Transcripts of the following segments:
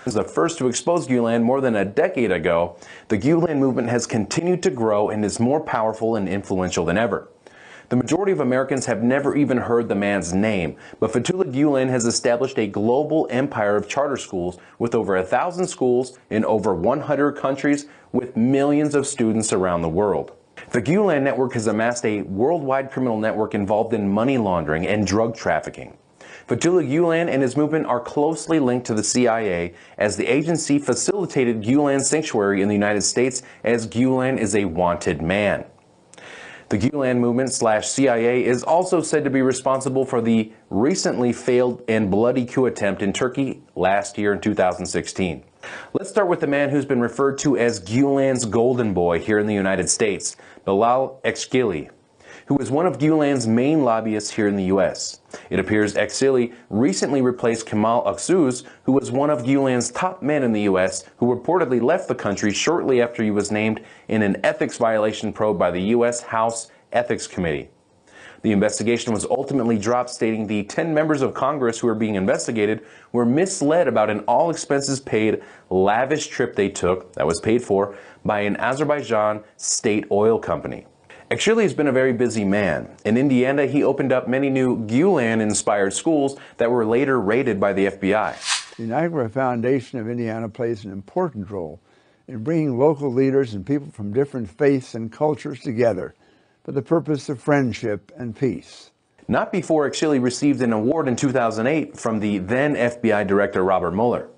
As the first to expose Gulen more than a decade ago, the Gulen movement has continued to grow and is more powerful and influential than ever. The majority of Americans have never even heard the man's name, but Fethullah Gulen has established a global empire of charter schools with over 1,000 schools in over 100 countries with millions of students around the world. The Gulen network has amassed a worldwide criminal network involved in money laundering and drug trafficking. Fethullah Gulen and his movement are closely linked to the CIA, as the agency facilitated Gulen's sanctuary in the United States, as Gulen is a wanted man. The Gulen movement/CIA is also said to be responsible for the recently failed and bloody coup attempt in Turkey last year in 2016. Let's start with the man who's been referred to as Gulen's golden boy here in the United States, Bilali Eksili, who is one of Gulen's main lobbyists here in the U.S. It appears Eksili recently replaced Kemal Aksouz, who was one of Gulen's top men in the U.S., who reportedly left the country shortly after he was named in an ethics violation probe by the U.S. House Ethics Committee. The investigation was ultimately dropped, stating the 10 members of Congress who are being investigated were misled about an all-expenses-paid, lavish trip they took that was paid for by an Azerbaijan state oil company. Eksili has been a very busy man. In Indiana, he opened up many new Gulen-inspired schools that were later raided by the FBI. The Niagara Foundation of Indiana plays an important role in bringing local leaders and people from different faiths and cultures together for the purpose of friendship and peace. Not before Eksili received an award in 2008 from the then FBI Director Robert Mueller.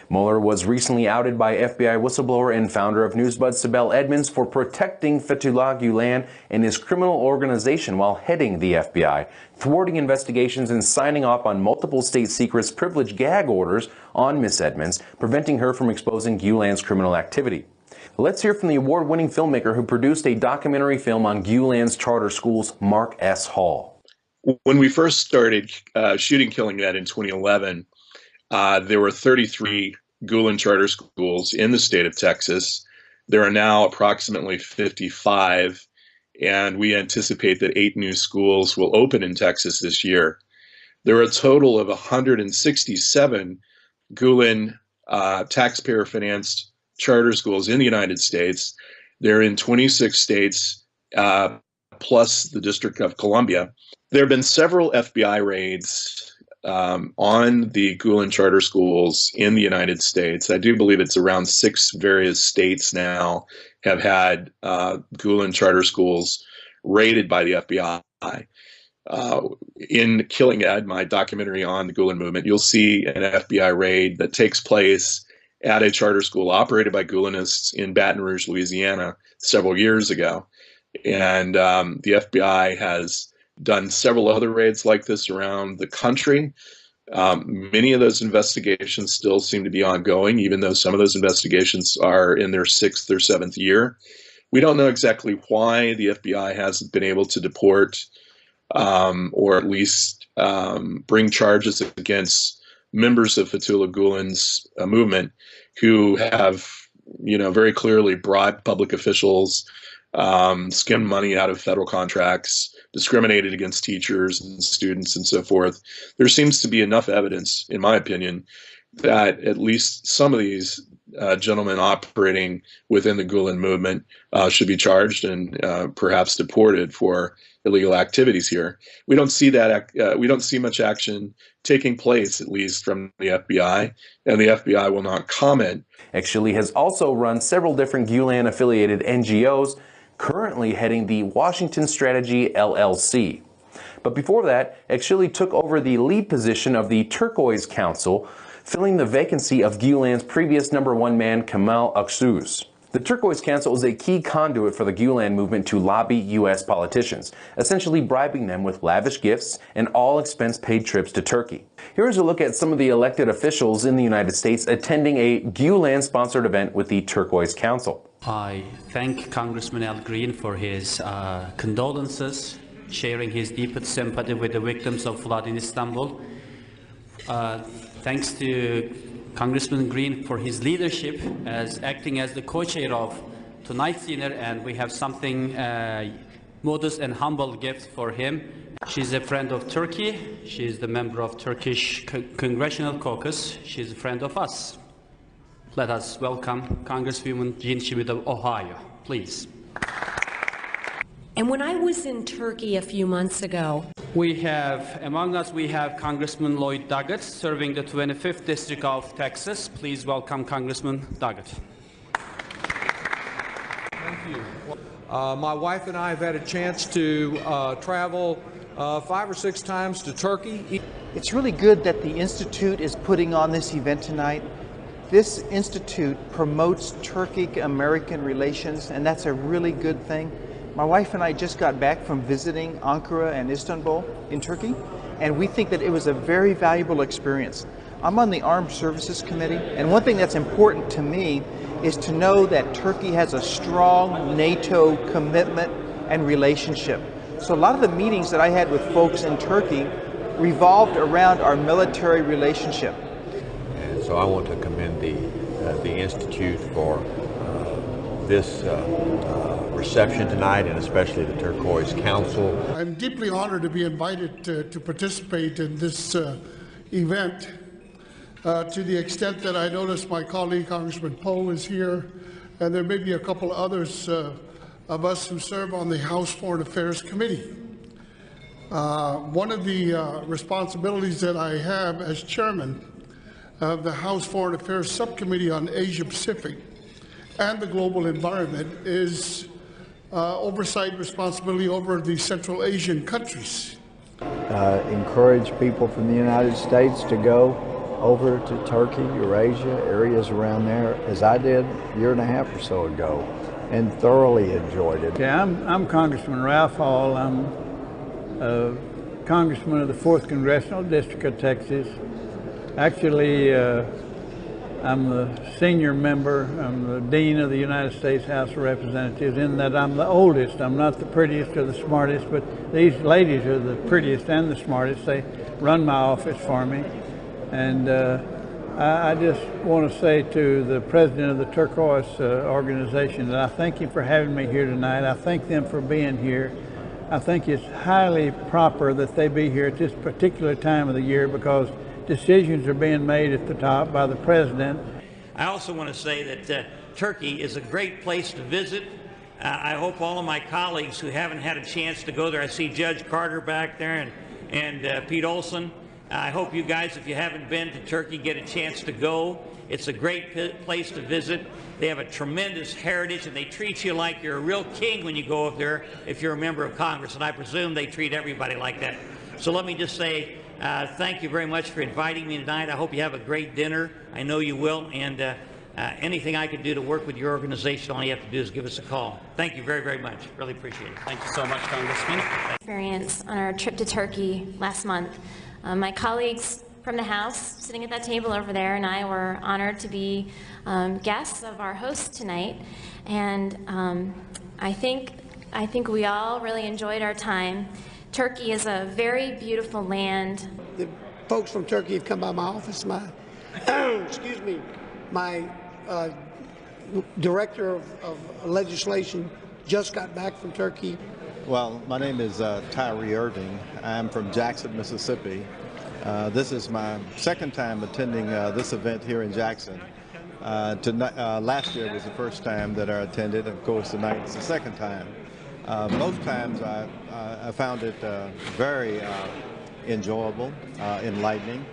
Mueller was recently outed by FBI whistleblower and founder of Newsbud, Sibel Edmonds, for protecting Fethullah Gulen and his criminal organization while heading the FBI, thwarting investigations and signing off on multiple state secrets privilege gag orders on Miss Edmonds, preventing her from exposing Gulen's criminal activity. Let's hear from the award-winning filmmaker who produced a documentary film on Gulen's charter schools, Mark S. Hall. When we first started shooting Killing Ed in 2011, there were 33 Gulen charter schools in the state of Texas. There are now approximately 55, and we anticipate that 8 new schools will open in Texas this year. There are a total of 167 Gulen taxpayer-financed charter schools in the United States. They're in 26 states, plus the District of Columbia. There have been several FBI raids on the Gulen charter schools in the United States. I do believe it's around 6 various states now have had Gulen charter schools raided by the FBI. In Killing Ed, my documentary on the Gulen movement, you'll see an FBI raid that takes place at a charter school operated by Gulenists in Baton Rouge, Louisiana, several years ago. And the FBI has done several other raids like this around the country. Many of those investigations still seem to be ongoing, even though some of those investigations are in their 6th or 7th year. We don't know exactly why the FBI hasn't been able to deport or at least bring charges against members of Fethullah Gulen's movement who have, very clearly bribed public officials, skimmed money out of federal contracts, discriminated against teachers and students and so forth. There seems to be enough evidence, in my opinion, that at least some of these gentlemen operating within the Gulen movement should be charged and perhaps deported for illegal activities here. We don't see that. We don't see much action taking place, at least from the FBI, and the FBI will not comment. Eksili has also run several different Gulen-affiliated NGOs, currently heading the Washington Strategy LLC. But before that, Eksili took over the lead position of the Turquoise Council, filling the vacancy of Gulen's previous #1 man, Kemal Aksouz. The Turquoise Council is a key conduit for the Gulen movement to lobby U.S. politicians, essentially bribing them with lavish gifts and all-expense-paid trips to Turkey. Here's a look at some of the elected officials in the United States attending a Gulen-sponsored event with the Turquoise Council. I thank Congressman Al Green for his condolences, sharing his deepest sympathy with the victims of flood in Istanbul. Thanks to Congressman Green for his leadership as acting as the co-chair of tonight's dinner, and we have something modest and humble gift for him. She's a friend of Turkey. She's the member of Turkish Congressional Caucus. She's a friend of us. let us welcome Congresswoman Jean Schmidt of Ohio, please. And when I was in Turkey a few months ago, Among us, we have Congressman Lloyd Doggett, serving the 25th District of Texas. Please welcome Congressman Doggett. Thank you. My wife and I have had a chance to travel 5 or 6 times to Turkey. It's really good that the Institute is putting on this event tonight. This Institute promotes Turkic-American relations, and that's a really good thing. My wife and I just got back from visiting Ankara and Istanbul in Turkey, and we think that it was a very valuable experience. I'm on the Armed Services Committee, and one thing that's important to me is to know that Turkey has a strong NATO commitment and relationship. So a lot of the meetings that I had with folks in Turkey revolved around our military relationship. And so I want to commend the Institute for this reception tonight, and especially the Turquoise Council. I'm deeply honored to be invited to participate in this event to the extent that I notice my colleague Congressman Poe is here, and there may be a couple others of us who serve on the House Foreign Affairs Committee. One of the responsibilities that I have as chairman of the House Foreign Affairs Subcommittee on Asia Pacific and the global environment is oversight responsibility over the Central Asian countries. Encourage people from the United States to go over to Turkey, Eurasia, areas around there, as I did a year and a half or so ago, and thoroughly enjoyed it. Yeah, I'm Congressman Ralph Hall. I'm Congressman of the 4th Congressional District of Texas. Actually, I'm the senior member. I'm the Dean of the United States House of Representatives, in that I'm the oldest. I'm not the prettiest or the smartest, but these ladies are the prettiest and the smartest. They run my office for me. And I just want to say to the president of the Turquoise organization that I thank him for having me here tonight. I thank them for being here. I think it's highly proper that they be here at this particular time of the year, because decisions are being made at the top by the president. I also want to say that Turkey is a great place to visit. I hope all of my colleagues who haven't had a chance to go there, I see Judge Carter back there and Pete Olson. I hope you guys, if you haven't been to Turkey, get a chance to go. It's a great place to visit. They have a tremendous heritage, and they treat you like you're a real king when you go up there if you're a member of Congress, and I presume they treat everybody like that. So let me just say thank you very much for inviting me tonight. I hope you have a great dinner. I know you will, and anything I can do to work with your organization, all you have to do is give us a call. Thank you very, very much. Really appreciate it. Thank you so much, Congressman. Experience on our trip to Turkey last month. My colleagues from the House sitting at that table over there and I were honored to be guests of our host tonight, and I think we all really enjoyed our time. Turkey is a very beautiful land. The folks from Turkey have come by my office. My excuse me, my director of legislation just got back from Turkey. Well, my name is Tyree Irving. I'm from Jackson, Mississippi. This is my second time attending this event here in Jackson. Last year was the first time that I attended. Of course, tonight is the second time. Most times I found it very enjoyable, enlightening.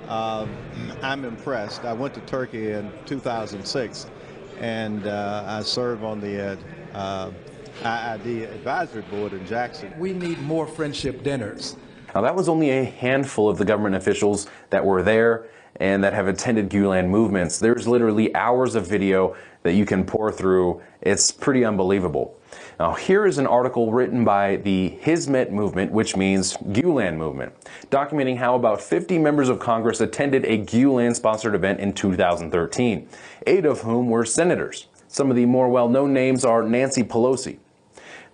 I'm impressed. I went to Turkey in 2006, and I serve on the IID Advisory Board in Jackson. We need more friendship dinners. Now, that was only a handful of the government officials that were there and that have attended Gulen movements. There's literally hours of video that you can pour through. It's pretty unbelievable. Now, here is an article written by the Hizmet movement, which means Gulen movement, documenting how about 50 members of Congress attended a Gulen-sponsored event in 2013, 8 of whom were senators. Some of the more well-known names are Nancy Pelosi.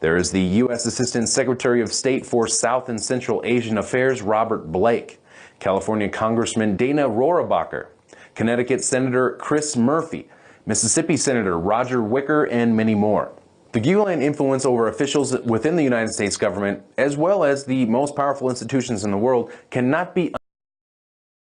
There is the U.S. Assistant Secretary of State for South and Central Asian Affairs, Robert Blake, California Congressman Dana Rohrabacher, Connecticut Senator Chris Murphy, Mississippi Senator Roger Wicker, and many more. The Gulen influence over officials within the United States government, as well as the most powerful institutions in the world, cannot be